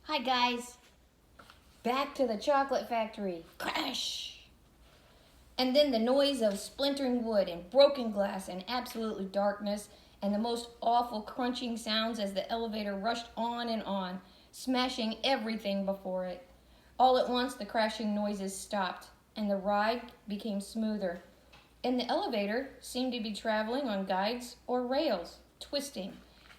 Hi guys, back to the chocolate factory. Crash! And then the noise of splintering wood and broken glass and absolute darkness and the most awful crunching sounds as the elevator rushed on, smashing everything before it. All at once the crashing noises stopped and the ride became smoother. And the elevator seemed to be traveling on guides or rails, twisting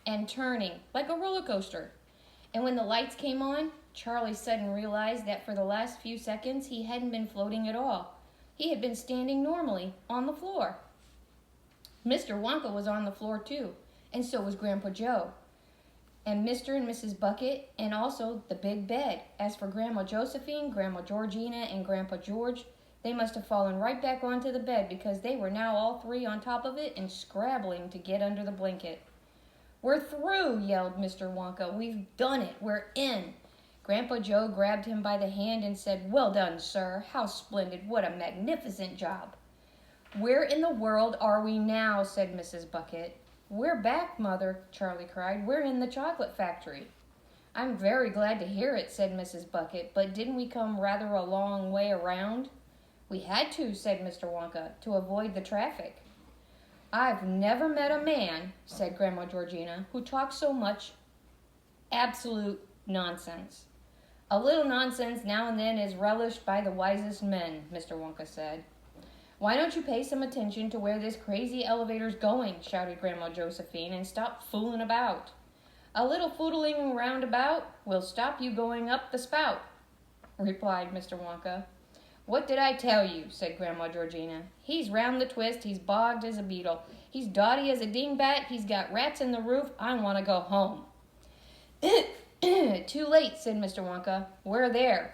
and turning like a roller coaster. And when the lights came on, Charlie suddenly realized that for the last few seconds he hadn't been floating at all. He had been standing normally on the floor. Mr. Wonka was on the floor too, and so was Grandpa Joe, and Mr. and Mrs. Bucket, and also the big bed. As for Grandma Josephine, Grandma Georgina, and Grandpa George, they must have fallen right back onto the bed because they were now all three on top of it and scrabbling to get under the blanket. "We're through," yelled Mr. Wonka. "We've done it. We're in." Grandpa Joe grabbed him by the hand and said, "Well done, sir. How splendid. What a magnificent job." "Where in the world are we now?" said Mrs. Bucket. "We're back, Mother," Charlie cried. "We're in the chocolate factory." "I'm very glad to hear it," said Mrs. Bucket, "but didn't we come rather a long way around?" "We had to," said Mr. Wonka, "to avoid the traffic." "I've never met a man," said Grandma Georgina, "who talks so much absolute nonsense." "A little nonsense now and then is relished by the wisest men," Mr. Wonka said. "Why don't you pay some attention to where this crazy elevator's going?" shouted Grandma Josephine, "and stop fooling about. A little footling round about will stop you going up the spout," replied Mr. Wonka. "What did I tell you?" said Grandma Georgina. "He's round the twist, he's bogged as a beetle, he's dotty as a dingbat, he's got rats in the roof, I want to go home." "Too late," said Mr. Wonka. "We're there."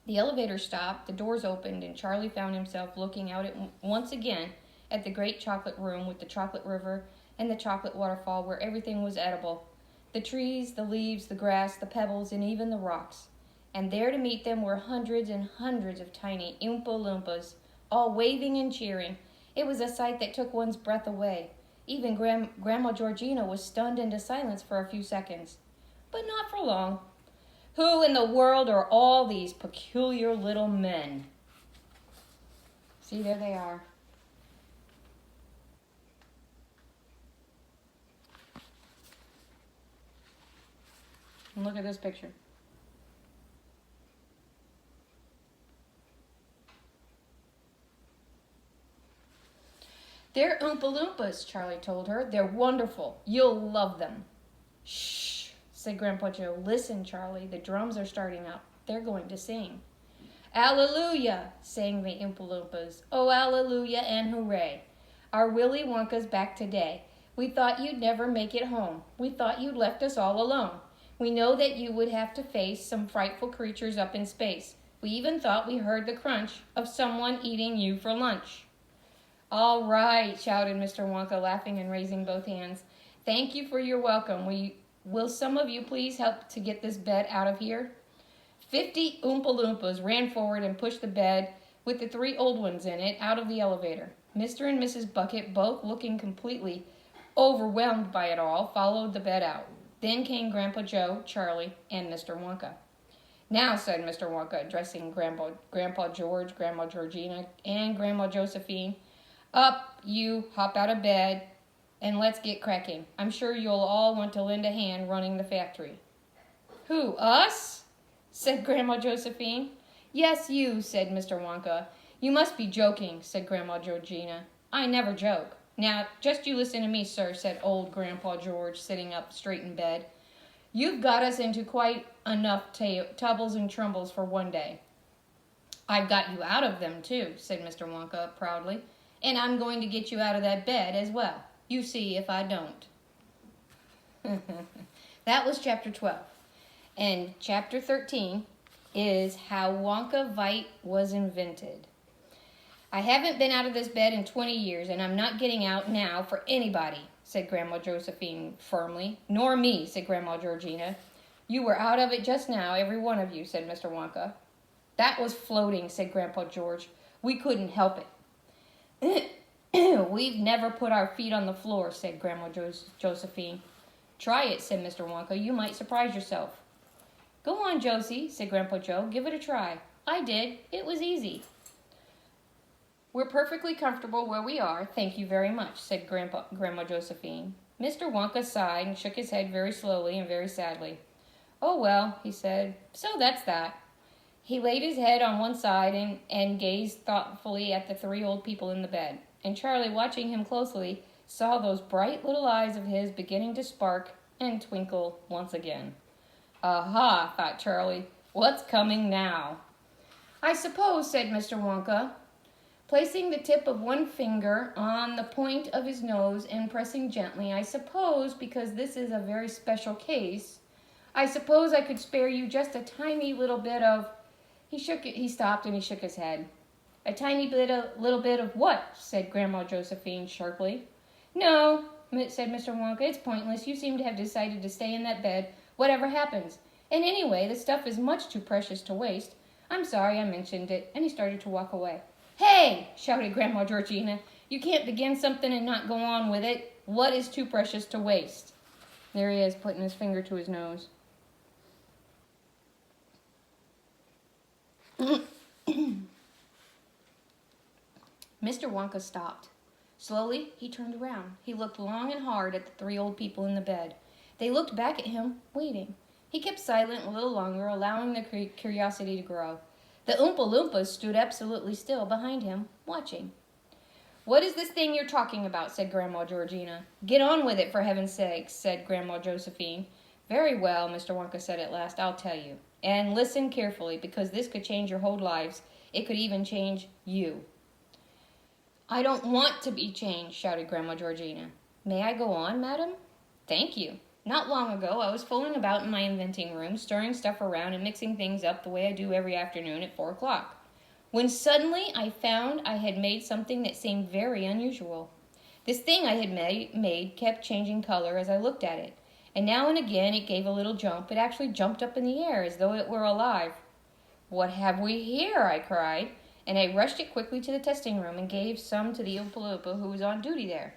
The elevator stopped, the doors opened, and Charlie found himself looking out once again at the great chocolate room with the chocolate river and the chocolate waterfall where everything was edible. The trees, the leaves, the grass, the pebbles, and even the rocks. And there to meet them were hundreds and hundreds of tiny Oompa Loompas, all waving and cheering. It was a sight that took one's breath away. Even Grandma Georgina was stunned into silence for a few seconds. But not for long. "Who in the world are all these peculiar little men?" See, there they are. And look at this picture. "They're Oompa Loompas," Charlie told her. "They're wonderful. You'll love them." "Shh," said Grandpa Joe. "Listen, Charlie, the drums are starting up. They're going to sing." "Alleluia," sang the Oompa Loompas. "Oh, alleluia and hooray. Our Willy Wonka's back today. We thought you'd never make it home. We thought you'd left us all alone. We know that you would have to face some frightful creatures up in space. We even thought we heard the crunch of someone eating you for lunch." "All right," shouted Mr. Wonka, laughing and raising both hands. "Thank you for your welcome. Will some of you please help to get this bed out of here?" 50 Oompa Loompas ran forward and pushed the bed with the three old ones in it out of the elevator. Mr. and Mrs. Bucket, both looking completely overwhelmed by it all, followed the bed out. Then came Grandpa Joe, Charlie, and Mr. Wonka. "Now," said Mr. Wonka, addressing Grandpa George, Grandma Georgina, and Grandma Josephine, "up, you, hop out of bed, and let's get cracking. I'm sure you'll all want to lend a hand running the factory." "Who, us?" said Grandma Josephine. "Yes, you," said Mr. Wonka. "You must be joking," said Grandma Georgina. "I never joke." "Now, just you listen to me, sir," said old Grandpa George, sitting up straight in bed. "You've got us into quite enough troubles and trumbles for one day." "I've got you out of them, too," said Mr. Wonka proudly. "And I'm going to get you out of that bed as well. You see if I don't." That was chapter 12. And chapter 13 is how Wonka Vite was invented. "I haven't been out of this bed in 20 years, and I'm not getting out now for anybody," said Grandma Josephine firmly. "Nor me," said Grandma Georgina. "You were out of it just now, every one of you," said Mr. Wonka. "That was floating," said Grandpa George. "We couldn't help it." "We've never put our feet on the floor," said Grandma Josephine. "Try it," said Mr. Wonka. "You might surprise yourself." Go on, Josie, said Grandpa Joe. Give it a try. I did. It was easy. We're perfectly comfortable where we are, thank you very much, said Grandma Josephine. Mr. Wonka sighed and shook his head very slowly and very sadly. Oh, well, he said, so that's that. He laid his head on one side and gazed thoughtfully at the three old people in the bed. And Charlie, watching him closely, saw those bright little eyes of his beginning to spark and twinkle once again. Aha, thought Charlie, what's coming now? I suppose, said Mr. Wonka, placing the tip of one finger on the point of his nose and pressing gently, I suppose, because this is a very special case, I suppose I could spare you just a tiny little bit of... He stopped and he shook his head. A tiny little bit of what? Said Grandma Josephine sharply. No, said Mr. Wonka, it's pointless. You seem to have decided to stay in that bed, whatever happens. And anyway, the stuff is much too precious to waste. I'm sorry I mentioned it. And he started to walk away. Hey, shouted Grandma Georgina, you can't begin something and not go on with it. What is too precious to waste? There he is, putting his finger to his nose. Mr. Wonka stopped. Slowly, he turned around. He looked long and hard at the three old people in the bed. They looked back at him, waiting. He kept silent a little longer, allowing their curiosity to grow. The Oompa Loompas stood absolutely still behind him, watching. What is this thing you're talking about? Said Grandma Georgina. Get on with it, for heaven's sake, said Grandma Josephine. Very well, Mr. Wonka said at last, I'll tell you. And listen carefully, because this could change your whole lives. It could even change you. I don't want to be changed, shouted Grandma Georgina. May I go on, madam? Thank you. Not long ago, I was fooling about in my inventing room, stirring stuff around and mixing things up the way I do every afternoon at 4 o'clock, when suddenly I found I had made something that seemed very unusual. This thing I had made kept changing color as I looked at it, and now and again it gave a little jump. It actually jumped up in the air as though it were alive. What have we here? I cried, and I rushed it quickly to the testing room and gave some to the Oompa Loompa who was on duty there.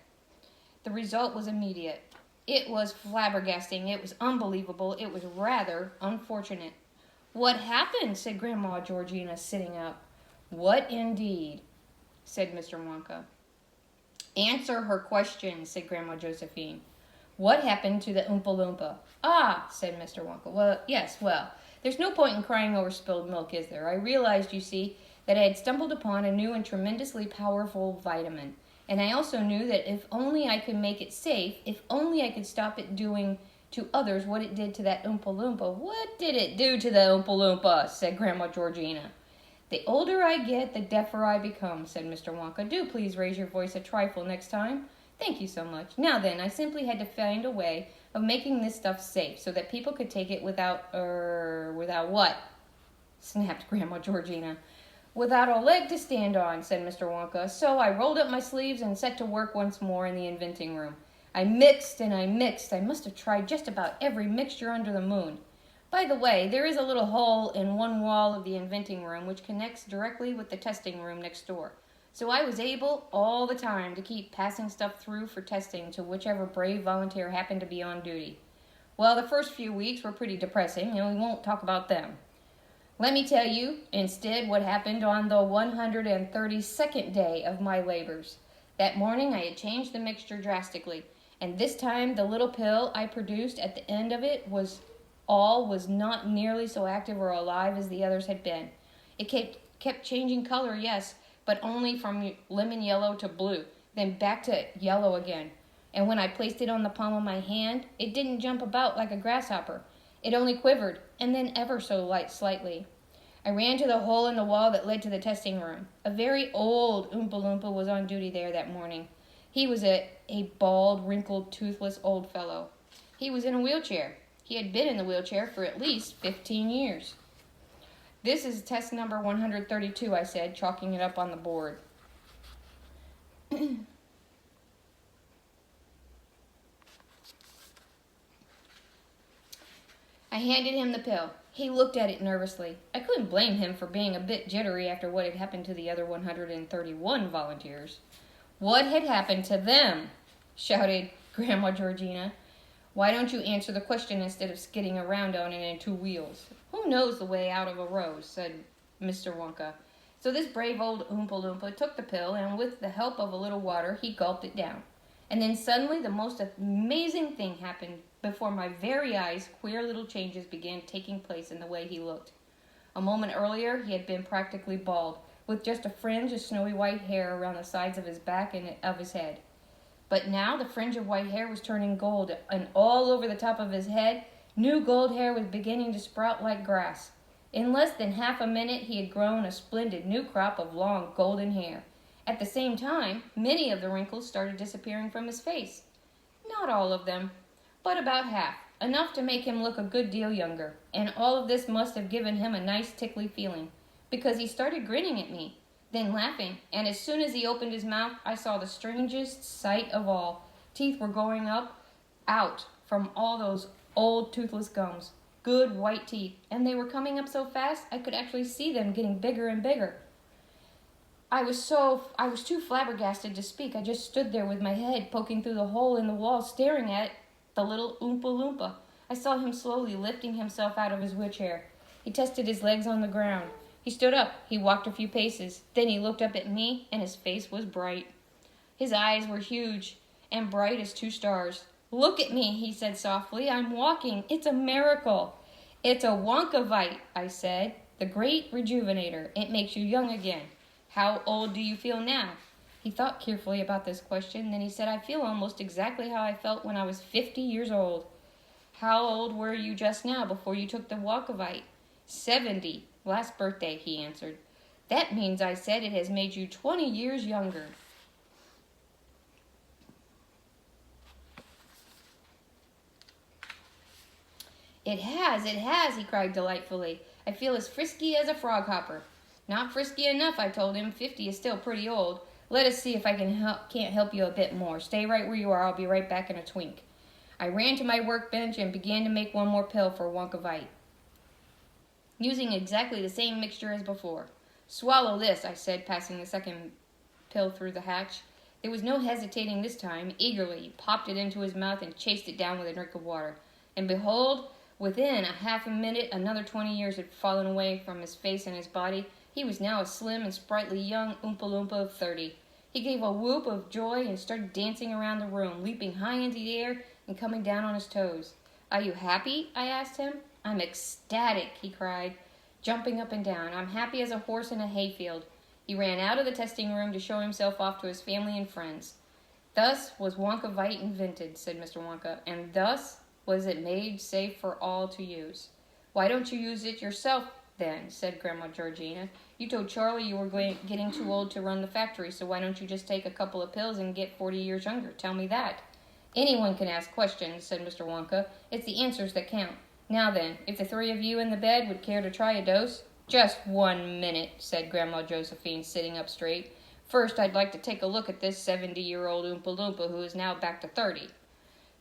The result was immediate. It was flabbergasting. It was unbelievable. It was rather unfortunate. What happened? Said Grandma Georgina, sitting up. What indeed? Said Mr. Wonka. Answer her question, said Grandma Josephine. What happened to the Oompa Loompa? Ah, said Mr. Wonka. Well, there's no point in crying over spilled milk, is there? I realized, you see, that I had stumbled upon a new and tremendously powerful vitamin. And I also knew that if only I could make it safe, if only I could stop it doing to others what it did to that Oompa Loompa. What did it do to the Oompa Loompa? Said Grandma Georgina. The older I get, the deafer I become, said Mr. Wonka. Do please raise your voice a trifle next time. Thank you so much. Now then, I simply had to find a way of making this stuff safe so that people could take it without what? Snapped Grandma Georgina. Without a leg to stand on, said Mr. Wonka. So I rolled up my sleeves and set to work once more in the inventing room. I mixed and I mixed. I must have tried just about every mixture under the moon. By the way, there is a little hole in one wall of the inventing room which connects directly with the testing room next door. So I was able all the time to keep passing stuff through for testing to whichever brave volunteer happened to be on duty. Well, the first few weeks were pretty depressing, and we won't talk about them. Let me tell you, instead, what happened on the 132nd day of my labors. That morning, I had changed the mixture drastically, and this time the little pill I produced at the end of it was not nearly so active or alive as the others had been. It kept changing color, yes, but only from lemon yellow to blue, then back to yellow again. And when I placed it on the palm of my hand, it didn't jump about like a grasshopper. It only quivered, and then ever so slightly. I ran to the hole in the wall that led to the testing room. A very old Oompa Loompa was on duty there that morning. He was a bald, wrinkled, toothless old fellow. He was in a wheelchair. He had been in the wheelchair for at least 15 years. This is test number 132, I said, chalking it up on the board. I handed him the pill. He looked at it nervously. I couldn't blame him for being a bit jittery after what had happened to the other 131 volunteers. What had happened to them? Shouted Grandma Georgina. Why don't you answer the question instead of skidding around on it in two wheels? Who knows the way out of a rose, said Mr. Wonka. So this brave old Oompa Loompa took the pill, and with the help of a little water, he gulped it down. And then suddenly the most amazing thing happened. Before my very eyes, queer little changes began taking place in the way he looked. A moment earlier, he had been practically bald, with just a fringe of snowy white hair around the sides of his back and of his head. But now the fringe of white hair was turning gold, and all over the top of his head, new gold hair was beginning to sprout like grass. In less than half a minute, he had grown a splendid new crop of long golden hair. At the same time, many of the wrinkles started disappearing from his face. Not all of them, but about half, enough to make him look a good deal younger. And all of this must have given him a nice tickly feeling, because he started grinning at me, then laughing, and as soon as he opened his mouth, I saw the strangest sight of all. Teeth were going out from all those old toothless gums, good white teeth, and they were coming up so fast I could actually see them getting bigger and bigger. I was too flabbergasted to speak. I just stood there with my head poking through the hole in the wall, staring at the little Oompa Loompa. I saw him slowly lifting himself out of his wheelchair. He tested his legs on the ground. He stood up. He walked a few paces. Then he looked up at me, and his face was bright. His eyes were huge and bright as two stars. "Look at me," he said softly. "I'm walking. It's a miracle." "It's a Wonkavite," I said. "The great rejuvenator. It makes you young again. How old do you feel now?" He thought carefully about this question. Then he said, "I feel almost exactly how I felt when I was 50 years old." "How old were you just now before you took the Wonkavite?" 70. Last birthday, he answered. "That means," I said, "it has made you 20 years younger." It has, he cried delightfully. "I feel as frisky as a frog hopper." "Not frisky enough," I told him. 50 is still pretty old. "Let us see if I can't help you a bit more. Stay right where you are. I'll be right back in a twink." I ran to my workbench and began to make one more pill for Wonkavite, using exactly the same mixture as before. "Swallow this," I said, passing the second pill through the hatch. There was no hesitating this time. Eagerly, he popped it into his mouth and chased it down with a drink of water. And behold, within a half a minute, another 20 years had fallen away from his face and his body. He was now a slim and sprightly young Oompa Loompa of 30. He gave a whoop of joy and started dancing around the room, leaping high into the air and coming down on his toes. "Are you happy?" I asked him. "I'm ecstatic," he cried, jumping up and down. "I'm happy as a horse in a hayfield." He ran out of the testing room to show himself off to his family and friends. "Thus was Wonkavite invented," said Mr. Wonka, "and thus was it made safe for all to use." "Why don't you use it yourself, then?" said Grandma Georgina. "You told Charlie you were getting too old to run the factory, so why don't you just take a couple of pills and get 40 years younger? Tell me that." "Anyone can ask questions," said Mr. Wonka. "It's the answers that count. Now then, if the three of you in the bed would care to try a dose." "Just 1 minute," said Grandma Josephine, sitting up straight. "First, I'd like to take a look at this 70-year-old Oompa Loompa who is now back to 30.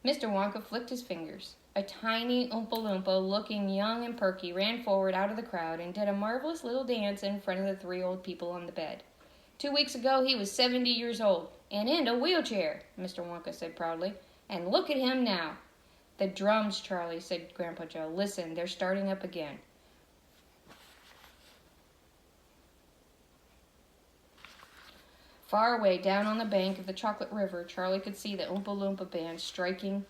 Mr. Wonka flicked his fingers. A tiny Oompa Loompa, looking young and perky, ran forward out of the crowd and did a marvelous little dance in front of the three old people on the bed. 2 weeks ago, he was 70 years old, and in a wheelchair, Mr. Wonka said proudly. "And look at him now." "The drums, Charlie," said Grandpa Joe. "Listen, they're starting up again." Far away down on the bank of the Chocolate River, Charlie could see the Oompa Loompa band striking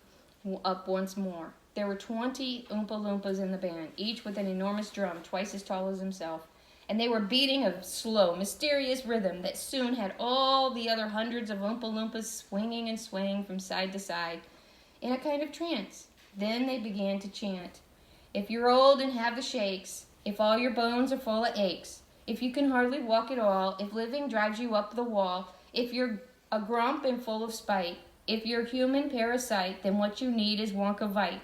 up once more. There were 20 Oompa Loompas in the band, each with an enormous drum twice as tall as himself, and they were beating a slow, mysterious rhythm that soon had all the other hundreds of Oompa Loompas swinging and swaying from side to side in a kind of trance. Then they began to chant, "If you're old and have the shakes, if all your bones are full of aches, if you can hardly walk at all, if living drives you up the wall, if you're a grump and full of spite, if you're human parasite, then what you need is Wonkavite.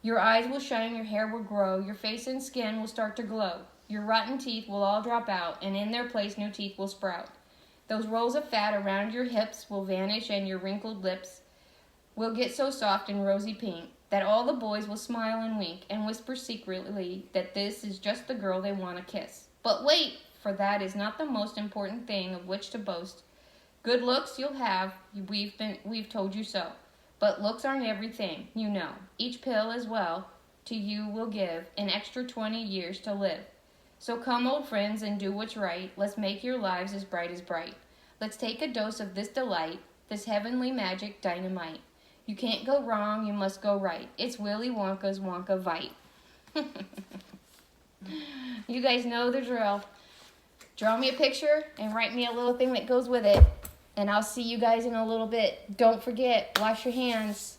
Your eyes will shine, your hair will grow, your face and skin will start to glow. Your rotten teeth will all drop out, and in their place new teeth will sprout. Those rolls of fat around your hips will vanish, and your wrinkled lips will get so soft and rosy pink that all the boys will smile and wink and whisper secretly that this is just the girl they want to kiss. But wait, for that is not the most important thing of which to boast. Good looks you'll have, we've told you so. But looks aren't everything, you know. Each pill as well to you will give an extra 20 years to live. So come, old friends, and do what's right. Let's make your lives as bright. Let's take a dose of this delight, this heavenly magic dynamite. You can't go wrong, you must go right. It's Willy Wonka's Wonkavite. You guys know the drill. Draw me a picture and write me a little thing that goes with it. And I'll see you guys in a little bit. Don't forget, wash your hands.